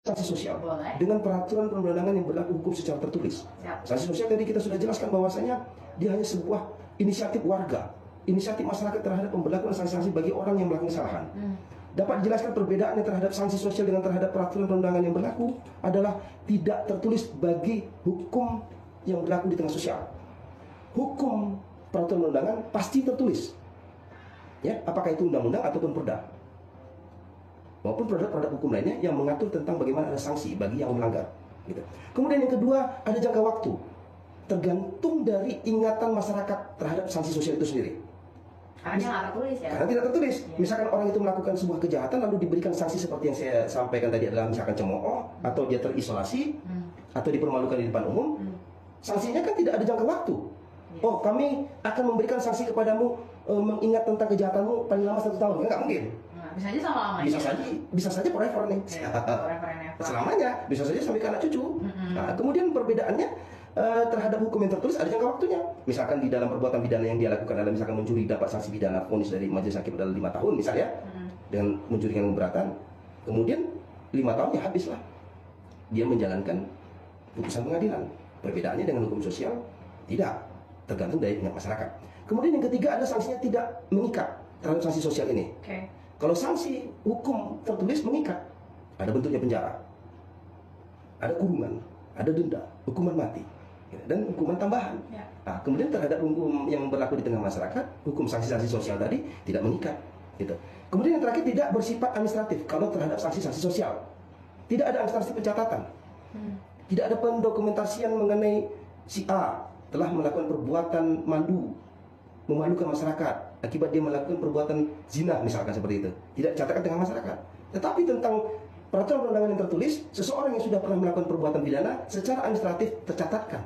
sanksi sosial Boleh. dengan peraturan perundangan yang berlaku hukum secara tertulis. Siap. Sanksi sosial tadi kita sudah jelaskan bahwasanya dia hanya sebuah inisiatif warga, inisiatif masyarakat terhadap pemberlakuan sanksi-sanksi bagi orang yang melakukan kesalahan. Dapat dijelaskan perbedaannya terhadap sanksi sosial dengan terhadap peraturan perundangan yang berlaku adalah tidak tertulis bagi hukum yang berlaku di tengah sosial. Hukum peraturan perundangan pasti tertulis. Ya, apakah itu undang-undang ataupun perda. Maupun produk-produk hukum lainnya yang mengatur tentang bagaimana ada sanksi bagi yang melanggar. Gitu. Kemudian yang kedua, ada jangka waktu. Tergantung dari ingatan masyarakat terhadap sanksi sosial itu sendiri. Karena nggak tertulis ya. Karena tidak tertulis. Misalkan orang itu melakukan sebuah kejahatan lalu diberikan sanksi seperti yang saya sampaikan tadi adalah misalkan cemooh atau dia terisolasi atau dipermalukan di depan umum. Sanksinya kan tidak ada jangka waktu. Oh, kami akan memberikan sanksi kepadamu mengingat tentang kejahatanmu paling lama 1 tahun. Nggak mungkin. Bisa aja sama-sama. Bisa saja forever nih. Forever and ever. Selamanya, bisa saja sampai ke anak cucu. Nah, kemudian perbedaannya terhadap hukum yang tertulis ada jangka waktunya. Misalkan di dalam perbuatan pidana yang dia lakukan adalah misalkan mencuri, dapat sanksi pidana vonis dari majelis hakim adalah 5 tahun misalnya, dengan mencuri dengan keberatan. Kemudian 5 tahunnya habislah dia menjalankan putusan pengadilan. Perbedaannya dengan hukum sosial tidak, tergantung dari pihak masyarakat. Kemudian yang ketiga ada sanksinya tidak mengikat terhadap sanksi sosial ini. Kalau sanksi hukum tertulis mengikat, ada bentuknya penjara, ada kurungan, ada denda, hukuman mati, dan hukuman tambahan. Nah, kemudian terhadap hukum yang berlaku di tengah masyarakat, hukum sanksi-sanksi sosial tadi tidak mengikat. Gitu. Kemudian yang terakhir tidak bersifat administratif. Kalau terhadap sanksi-sanksi sosial, tidak ada administrasi pencatatan, tidak ada pendokumentasian mengenai si A telah melakukan perbuatan mandu, memalukan masyarakat akibat dia melakukan perbuatan zina misalkan seperti itu, tidak dicatatkan dengan masyarakat. Tetapi tentang peraturan perundangan yang tertulis, seseorang yang sudah pernah melakukan perbuatan pidana secara administratif tercatatkan